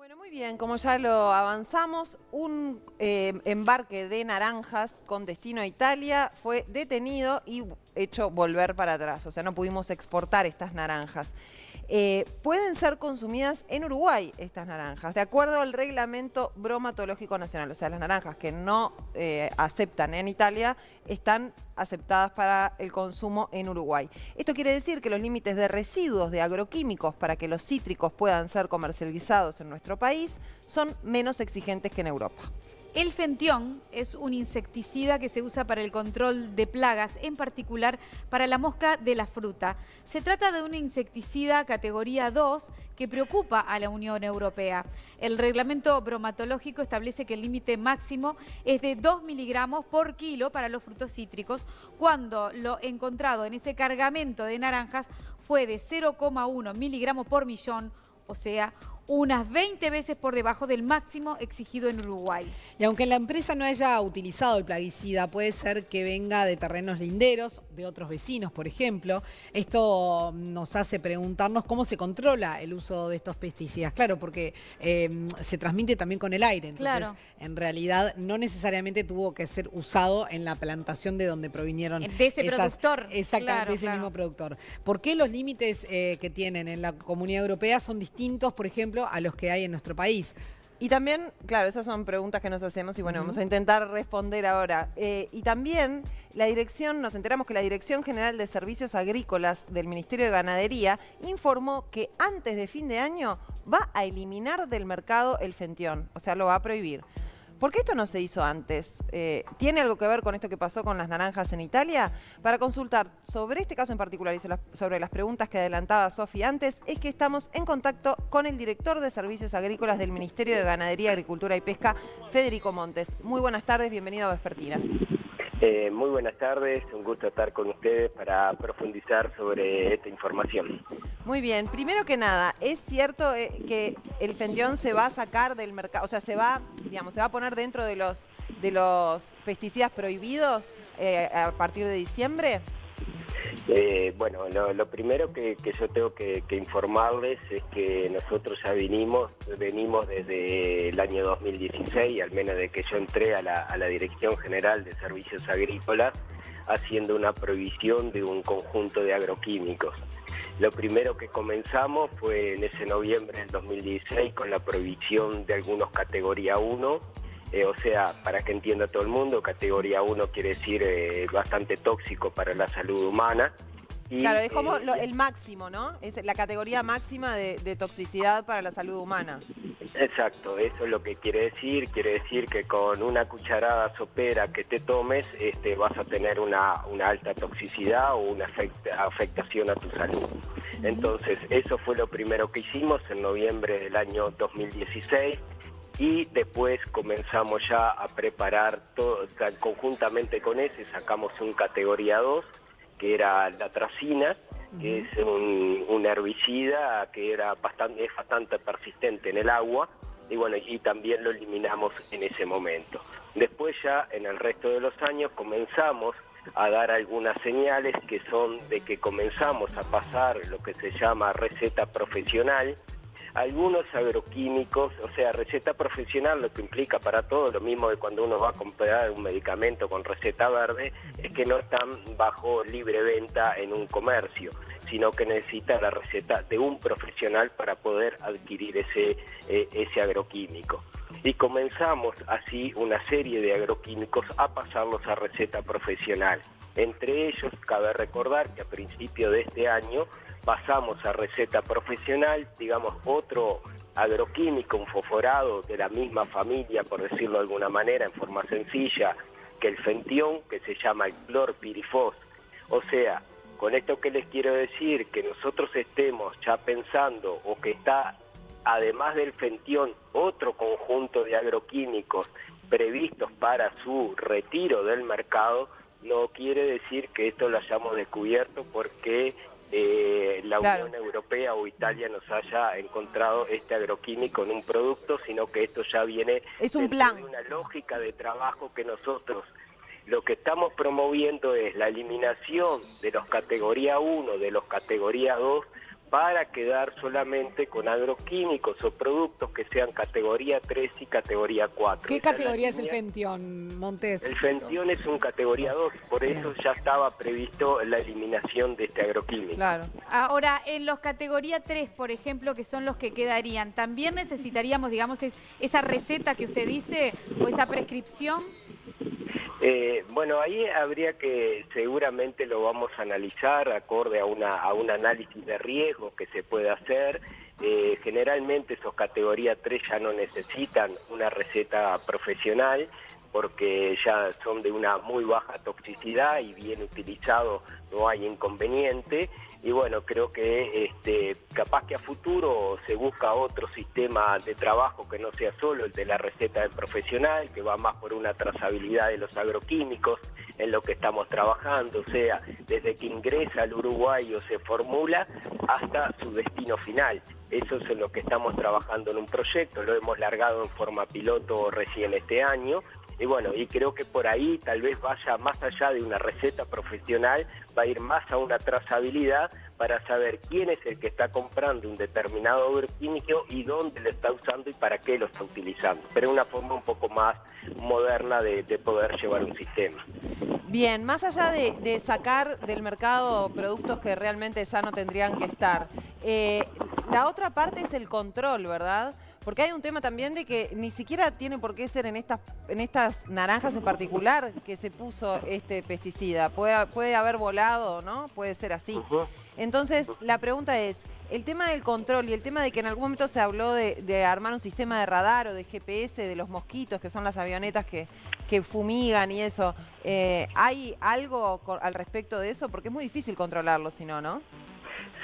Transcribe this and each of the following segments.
Bueno, muy bien, como ya lo avanzamos, un embarque de naranjas con destino a Italia fue detenido y hecho volver para atrás, o sea, no pudimos exportar estas naranjas. Pueden ser consumidas en Uruguay estas naranjas, de acuerdo al reglamento bromatológico nacional, o sea, las naranjas que no aceptan en Italia están aceptadas para el consumo en Uruguay. Esto quiere decir que los límites de residuos de agroquímicos para que los cítricos puedan ser comercializados en nuestro país son menos exigentes que en Europa. El fentión es un insecticida que se usa para el control de plagas, en particular para la mosca de la fruta. Se trata de un insecticida categoría 2 que preocupa a la Unión Europea. El reglamento bromatológico establece que el límite máximo es de 2 miligramos por kilo para los frutos cítricos, cuando lo encontrado en ese cargamento de naranjas fue de 0,1 miligramos por millón, o sea, unas 20 veces por debajo del máximo exigido en Uruguay. Y aunque la empresa no haya utilizado el plaguicida, puede ser que venga de terrenos linderos, de otros vecinos, por ejemplo. Esto nos hace preguntarnos cómo se controla el uso de estos pesticidas. Claro, porque se transmite también con el aire. Entonces, claro, en realidad, no necesariamente tuvo que ser usado en la plantación de donde provinieron de ese productor. Exactamente, Claro, de ese mismo productor. ¿Por qué los límites que tienen en la Comunidad Europea son distintos, por ejemplo, a los que hay en nuestro país? Y también, claro, esas son preguntas que nos hacemos y bueno, vamos a intentar responder ahora. Y también la dirección, nos enteramos que la Dirección General de Servicios Agrícolas del Ministerio de Ganadería informó que antes de fin de año va a eliminar del mercado el fentión, o sea, lo va a prohibir. ¿Por qué esto no se hizo antes? ¿Tiene algo que ver con esto que pasó con las naranjas en Italia? Para consultar sobre este caso en particular y sobre las preguntas que adelantaba Sofi antes, es que estamos en contacto con el director de Servicios Agrícolas del Ministerio de Ganadería, Agricultura y Pesca, Federico Montes. Muy buenas tardes, bienvenido a Vespertinas. Muy buenas tardes, un gusto estar con ustedes para profundizar sobre esta información. Muy bien, primero que nada, ¿es cierto que el fentión se va a sacar del mercado, o sea, se va a poner dentro de los pesticidas prohibidos a partir de diciembre? Bueno, lo primero que yo tengo que informarles es que nosotros ya venimos desde el año 2016, al menos de que yo entré a la Dirección General de Servicios Agrícolas, haciendo una prohibición de un conjunto de agroquímicos. Lo primero que comenzamos fue en ese noviembre del 2016 con la prohibición de algunos categoría 1, o sea, para que entienda todo el mundo, categoría 1 quiere decir bastante tóxico para la salud humana. Y, claro, es como el máximo, ¿no? Es la categoría máxima de toxicidad para la salud humana. Exacto, eso es lo que quiere decir que con una cucharada sopera que te tomes vas a tener una alta toxicidad o una afectación a tu salud. Entonces, eso fue lo primero que hicimos en noviembre del año 2016. Y después comenzamos ya a preparar todo, conjuntamente con ese sacamos un categoría 2, que era la atracina, que es un herbicida que es bastante persistente en el agua, y bueno, y también lo eliminamos en ese momento. Después ya en el resto de los años comenzamos a dar algunas señales que son de que comenzamos a pasar lo que se llama receta profesional. Algunos agroquímicos, o sea, receta profesional, lo que implica para todo, lo mismo de cuando uno va a comprar un medicamento con receta verde, es que no están bajo libre venta en un comercio, sino que necesita la receta de un profesional para poder adquirir ese agroquímico. Y comenzamos así una serie de agroquímicos a pasarlos a receta profesional. Entre ellos, cabe recordar que a principio de este año pasamos a receta profesional, digamos, otro agroquímico, un fosforado de la misma familia, por decirlo de alguna manera, en forma sencilla, que el fentión, que se llama el clorpirifos. O sea, con esto que les quiero decir, que nosotros estemos ya pensando o que está, además del fentión, otro conjunto de agroquímicos previstos para su retiro del mercado, no quiere decir que esto lo hayamos descubierto porque la Unión Europea o Italia nos haya encontrado este agroquímico en un producto, sino que esto ya viene de una lógica de trabajo que nosotros lo que estamos promoviendo es la eliminación de los categoría 1, de los categoría 2, para quedar solamente con agroquímicos o productos que sean categoría 3 y categoría 4. ¿Qué Esa categoría la es el línea. Fentión, Montes? El Fentión es un categoría 2, por eso ya estaba previsto la eliminación de este agroquímico. Claro. Ahora, en los categoría 3, por ejemplo, que son los que quedarían, ¿también necesitaríamos, digamos, esa receta que usted dice o esa prescripción? Bueno, ahí habría que, seguramente lo vamos a analizar acorde a un análisis de riesgo que se puede hacer. Generalmente esos categoría 3 ya no necesitan una receta profesional porque ya son de una muy baja toxicidad y bien utilizado no hay inconveniente. Y bueno, creo que capaz que a futuro se busca otro sistema de trabajo que no sea solo el de la receta del profesional, que va más por una trazabilidad de los agroquímicos en lo que estamos trabajando, o sea, desde que ingresa al Uruguay o se formula hasta su destino final. Eso es en lo que estamos trabajando en un proyecto, lo hemos largado en forma piloto recién este año. Y bueno, y creo que por ahí tal vez vaya más allá de una receta profesional, va a ir más a una trazabilidad para saber quién es el que está comprando un determinado agroquímico y dónde lo está usando y para qué lo está utilizando. Pero una forma un poco más moderna de poder llevar un sistema. Bien, más allá de sacar del mercado productos que realmente ya no tendrían que estar, la otra parte es el control, ¿verdad? Porque hay un tema también de que ni siquiera tiene por qué ser en estas naranjas en particular que se puso este pesticida. Puede haber volado, ¿no? Puede ser así. Entonces, la pregunta es, el tema del control y el tema de que en algún momento se habló de armar un sistema de radar o de GPS de los mosquitos, que son las avionetas que fumigan y eso. ¿Hay algo al respecto de eso? Porque es muy difícil controlarlo si no, ¿no?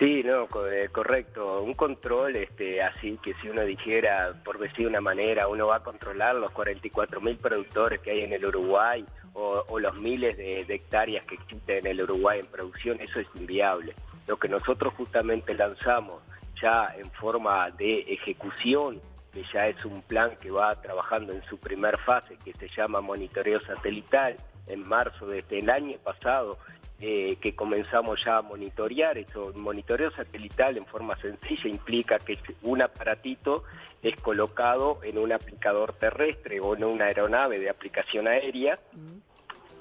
Sí, no, correcto. Un control así que si uno dijera, por decir de una manera, uno va a controlar los 44.000 productores que hay en el Uruguay o los miles de hectáreas que existen en el Uruguay en producción, eso es inviable. Lo que nosotros justamente lanzamos ya en forma de ejecución, que ya es un plan que va trabajando en su primer fase, que se llama monitoreo satelital, en marzo del año pasado, que comenzamos ya a monitorear. Eso, monitoreo satelital en forma sencilla implica que un aparatito es colocado en un aplicador terrestre o en una aeronave de aplicación aérea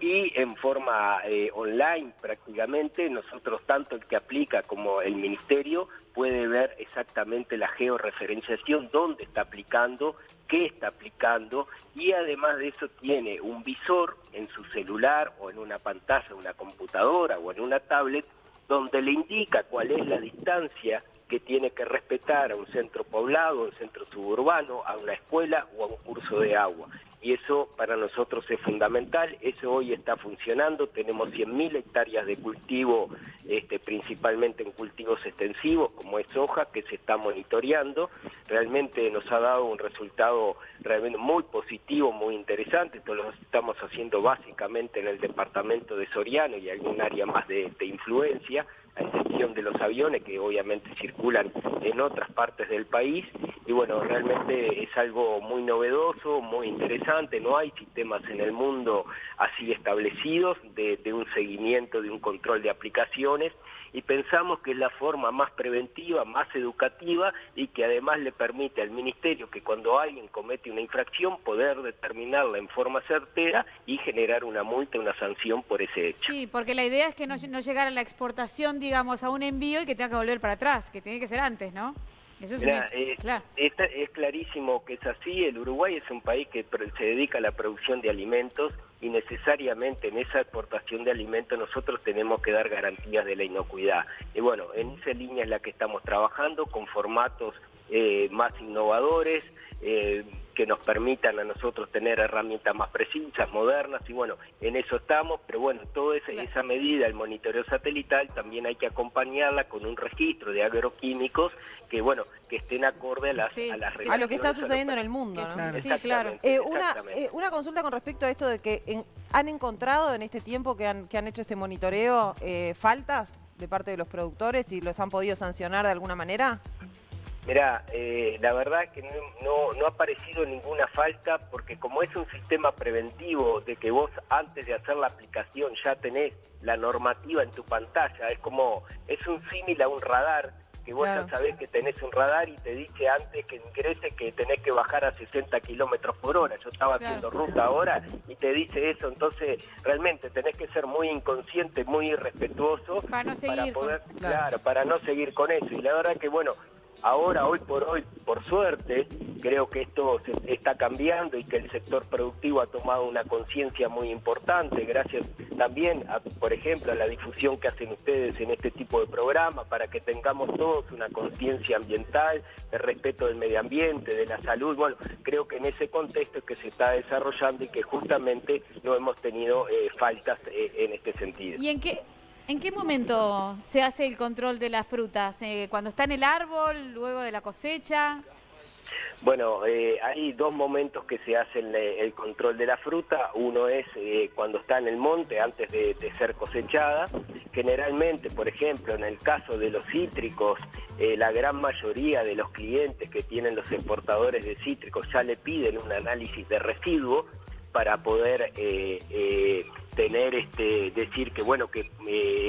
y en forma online prácticamente nosotros, tanto el que aplica como el ministerio, puede ver exactamente la georreferenciación, dónde está aplicando, qué está aplicando, y además de eso tiene un visor en su celular o en una pantalla, una computadora o en una tablet, donde le indica cuál es la distancia que tiene que respetar a un centro poblado, a un centro suburbano, a una escuela o a un curso de agua. Y eso para nosotros es fundamental. Eso hoy está funcionando. Tenemos 100.000 hectáreas de cultivo, principalmente en cultivos extensivos, como es soja, que se está monitoreando. Realmente nos ha dado un resultado realmente muy positivo, muy interesante. Esto lo estamos haciendo básicamente en el departamento de Soriano y algún área más de influencia, a excepción de los aviones que obviamente circulan en otras partes del país. Y bueno, realmente es algo muy novedoso, muy interesante. No hay sistemas en el mundo así establecidos de un seguimiento, de un control de aplicaciones, y pensamos que es la forma más preventiva, más educativa, y que además le permite al ministerio que cuando alguien comete una infracción poder determinarla en forma certera y generar una multa, una sanción por ese hecho. Sí, porque la idea es que no llegara la exportación, digamos, a un envío y que tenga que volver para atrás, que tiene que ser antes, ¿no? Eso es Mirá, claro. Es clarísimo que es así. El Uruguay es un país que se dedica a la producción de alimentos y necesariamente en esa exportación de alimentos nosotros tenemos que dar garantías de la inocuidad. Y bueno, en esa línea es la que estamos trabajando con formatos más innovadores, que nos permitan a nosotros tener herramientas más precisas, modernas, y bueno, en eso estamos, pero bueno, toda esa medida, el monitoreo satelital, también hay que acompañarla con un registro de agroquímicos que, bueno, que estén acorde a las a lo que está sucediendo en el mundo, ¿no? Claro. Sí, claro. Una consulta con respecto a esto de que han encontrado en este tiempo que han hecho este monitoreo faltas de parte de los productores y los han podido sancionar de alguna manera. Mirá, la verdad que no ha aparecido ninguna falta, porque como es un sistema preventivo de que vos antes de hacer la aplicación ya tenés la normativa en tu pantalla, es un símil a un radar, que vos Claro. ya sabés que tenés un radar y te dice antes que ingrese que tenés que bajar a 60 kilómetros por hora. Yo estaba haciendo ruta ahora y te dice eso, entonces realmente tenés que ser muy inconsciente, muy respetuoso Para no seguir poder, con- claro, para no seguir con eso. Y la verdad que bueno, ahora, hoy, por suerte, creo que esto se está cambiando y que el sector productivo ha tomado una conciencia muy importante, gracias también, por ejemplo, a la difusión que hacen ustedes en este tipo de programa, para que tengamos todos una conciencia ambiental, de respeto del medio ambiente, de la salud. Bueno, creo que en ese contexto es que se está desarrollando y que justamente no hemos tenido faltas en este sentido. ¿Y en qué momento se hace el control de las frutas? ¿Cuando está en el árbol, luego de la cosecha? Bueno, hay dos momentos que se hacen el control de la fruta. Uno es cuando está en el monte, antes de ser cosechada. Generalmente, por ejemplo, en el caso de los cítricos, la gran mayoría de los clientes que tienen los exportadores de cítricos ya le piden un análisis de residuo para poder decir que bueno, que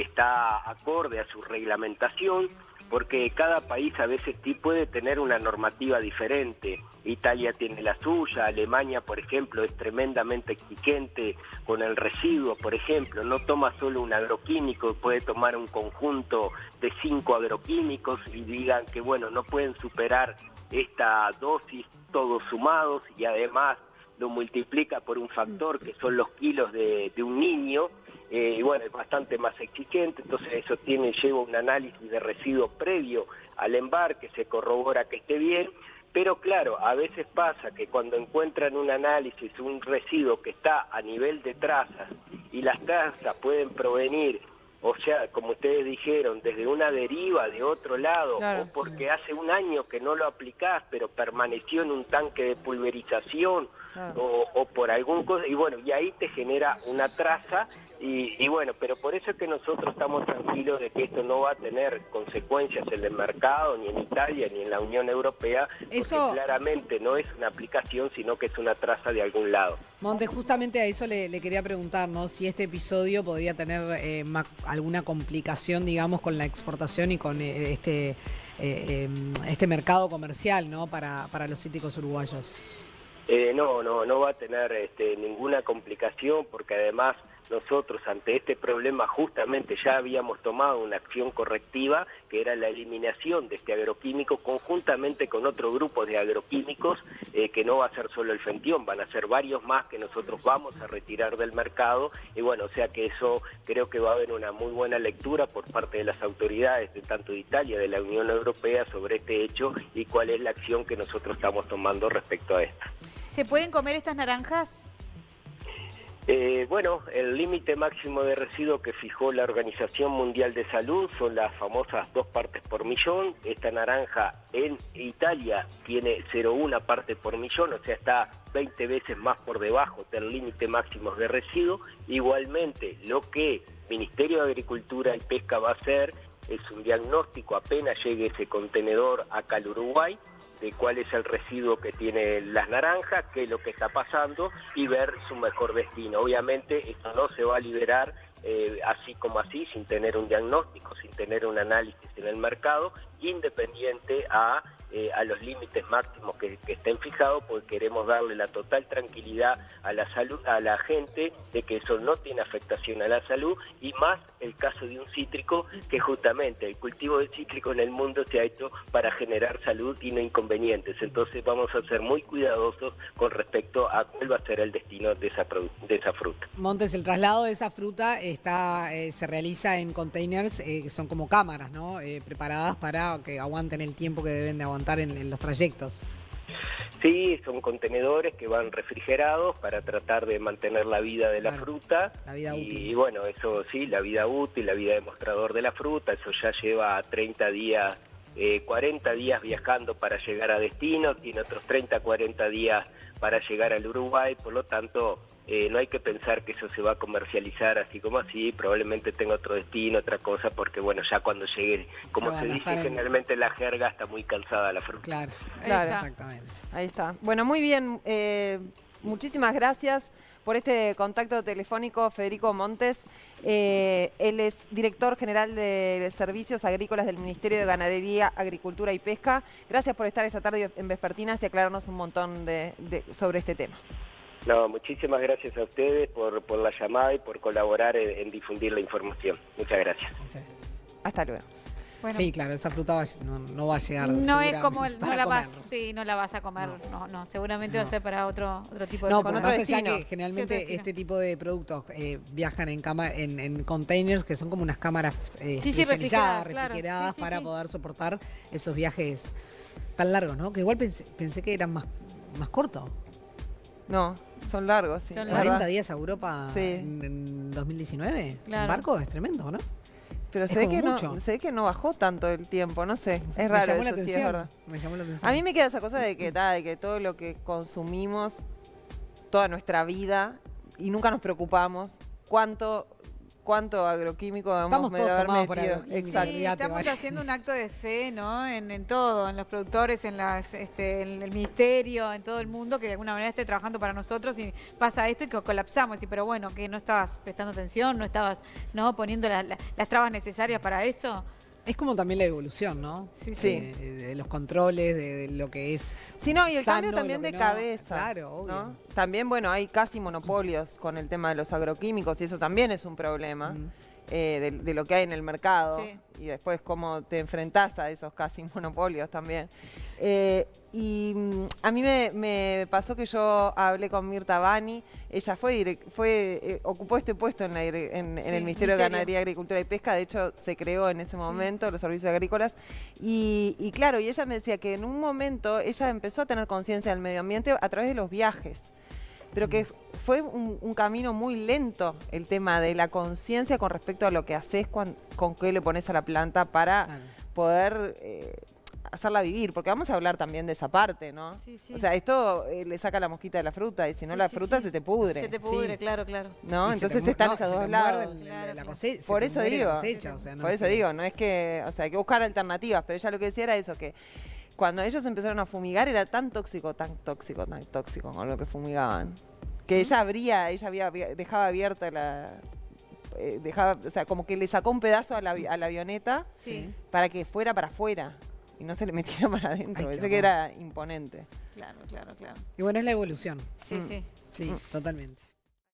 está acorde a su reglamentación, porque cada país a veces sí puede tener una normativa diferente. Italia tiene la suya, Alemania, por ejemplo, es tremendamente exigente con el residuo, por ejemplo, no toma solo un agroquímico, puede tomar un conjunto de 5 agroquímicos y digan que bueno, no pueden superar esta dosis todos sumados, y además lo multiplica por un factor que son los kilos de un niño. Y bueno, es bastante más exigente, entonces eso lleva un análisis de residuo previo al embarque, se corrobora que esté bien, pero claro, a veces pasa que cuando encuentran un análisis, un residuo que está a nivel de trazas, y las trazas pueden provenir, o sea, como ustedes dijeron, desde una deriva de otro lado, Claro. o porque hace un año que no lo aplicás, pero permaneció en un tanque de pulverización, Claro. o por algún cosa, y bueno, y ahí te genera una traza, y bueno, pero por eso es que nosotros estamos tranquilos de que esto no va a tener consecuencias en el mercado, ni en Italia, ni en la Unión Europea, porque Eso- claramente no es una aplicación, sino que es una traza de algún lado. Monte, justamente a eso le quería preguntar, ¿no? Si este episodio podría tener alguna complicación, digamos, con la exportación y con este mercado comercial, ¿no? Para los cítricos uruguayos. No va a tener ninguna complicación, porque además nosotros ante este problema justamente ya habíamos tomado una acción correctiva, que era la eliminación de este agroquímico conjuntamente con otro grupo de agroquímicos, que no va a ser solo el fentión, van a ser varios más que nosotros vamos a retirar del mercado, y bueno, o sea que eso creo que va a haber una muy buena lectura por parte de las autoridades de tanto de Italia, de la Unión Europea, sobre este hecho y cuál es la acción que nosotros estamos tomando respecto a esto. ¿Se pueden comer estas naranjas? Bueno, el límite máximo de residuo que fijó la Organización Mundial de Salud son las famosas 2 partes por millón. Esta naranja en Italia tiene 0,1 parte por millón, o sea, está 20 veces más por debajo del límite máximo de residuo. Igualmente, lo que Ministerio de Agricultura y Pesca va a hacer es un diagnóstico apenas llegue ese contenedor acá al Uruguay, de cuál es el residuo que tiene las naranjas, qué es lo que está pasando y ver su mejor destino. Obviamente esto no se va a liberar así como así, sin tener un diagnóstico, sin tener un análisis en el mercado, independiente a los límites máximos que estén fijados, porque queremos darle la total tranquilidad a la salud, a la gente, de que eso no tiene afectación a la salud, y más el caso de un cítrico, que justamente el cultivo de cítrico en el mundo se ha hecho para generar salud y no inconvenientes. Entonces vamos a ser muy cuidadosos con respecto a cuál va a ser el destino de esa fruta. Montes, el traslado de esa fruta se realiza en containers que son como cámaras, ¿no? Preparadas para que aguanten el tiempo que deben de aguantar en los trayectos. Sí, son contenedores que van refrigerados para tratar de mantener la vida de la fruta. La vida útil. Y bueno, eso sí, la vida útil, la vida demostrador de la fruta, eso ya lleva 30 días, 40 días viajando para llegar a destino, tiene otros 30, 40 días para llegar al Uruguay, por lo tanto no hay que pensar que eso se va a comercializar así como así, probablemente tenga otro destino, otra cosa, porque bueno, ya cuando llegue, como se dice generalmente en la jerga, está muy cansada la fruta. Claro, Claro. exactamente. Ahí está. Bueno, muy bien. Muchísimas gracias por este contacto telefónico Federico Montes. Él es director general de Servicios Agrícolas del Ministerio de Ganadería, Agricultura y Pesca. Gracias por estar esta tarde en Vespertinas y aclararnos un montón sobre este tema. No, muchísimas gracias a ustedes por la llamada y por colaborar en difundir la información. Muchas gracias. Muchas gracias. Hasta luego. Bueno, Sí, claro, esa fruta no va a llegar. no es como para no la vas, comer. sí, no la vas a comer, no, seguramente va a ser para otro tipo de No, con porque otro más allá destino. que generalmente Sí, otro destino. este tipo de productos viajan en containers que son como unas cámaras especializadas, refrigeradas Sí, para sí. poder soportar esos viajes tan largos, ¿no? Que igual pensé que eran más cortos. No, son largos, sí. Son es 40 verdad. días a Europa Sí. en 2019. Claro. En barco es tremendo, ¿no? Pero Es se ve, como que mucho. se ve que no bajó tanto el tiempo, no sé. Es Me raro, llamó la eso sí es atención. verdad. Me llamó la atención. A mí me queda esa cosa de que todo lo que consumimos toda nuestra vida y nunca nos preocupamos cuánto agroquímico Estamos hemos todos haber tomados por metido. agroquímico. Exacto. Sí, Olvídate, estamos vale. haciendo un acto de fe, ¿no? En todo, en los productores, en el ministerio, en todo el mundo que de alguna manera esté trabajando para nosotros y pasa esto y que colapsamos. Y pero bueno, que no estabas prestando atención, no estabas poniendo las trabas necesarias para eso. Es como también la evolución, ¿no? Sí, sí. De los controles, de lo que es. Sí, no, y el sano, cambio también lo de que no. cabeza. Claro, obvio. ¿no? También, bueno, hay casi monopolios con el tema de los agroquímicos y eso también es un problema. Mm. De lo que hay en el mercado Sí. y después cómo te enfrentás a esos casi monopolios también. A mí me pasó que yo hablé con Mirta Bani, ella ocupó este puesto en el Ministerio de Ganadería, Agricultura y Pesca, de hecho se creó en ese momento los servicios agrícolas y claro, y ella me decía que en un momento ella empezó a tener conciencia del medio ambiente a través de los viajes. Pero que fue un camino muy lento el tema de la conciencia con respecto a lo que haces con qué le pones a la planta para Claro. poder hacerla vivir. Porque vamos a hablar también de esa parte, ¿no? Sí, sí. O sea, esto le saca la mosquita de la fruta y si no Sí, la sí, fruta sí. se te pudre. Se te pudre, Sí. claro. ¿no? Y se Entonces te mu- están no, esos se te dos muerde lados. Claro, la sí. cosecha, se Por te eso muere la digo. cosecha, o sea, no Por es eso que- digo, no es que, o sea, hay que buscar alternativas, pero ella lo que decía era eso, que cuando ellos empezaron a fumigar era tan tóxico con lo que fumigaban, que ella dejaba abierta o sea, como que le sacó un pedazo a la avioneta Sí, para que fuera para afuera y no se le metiera para adentro. Ay, qué Pensé que horror. era imponente. claro. Y bueno, es la evolución. Sí, sí. Sí, totalmente.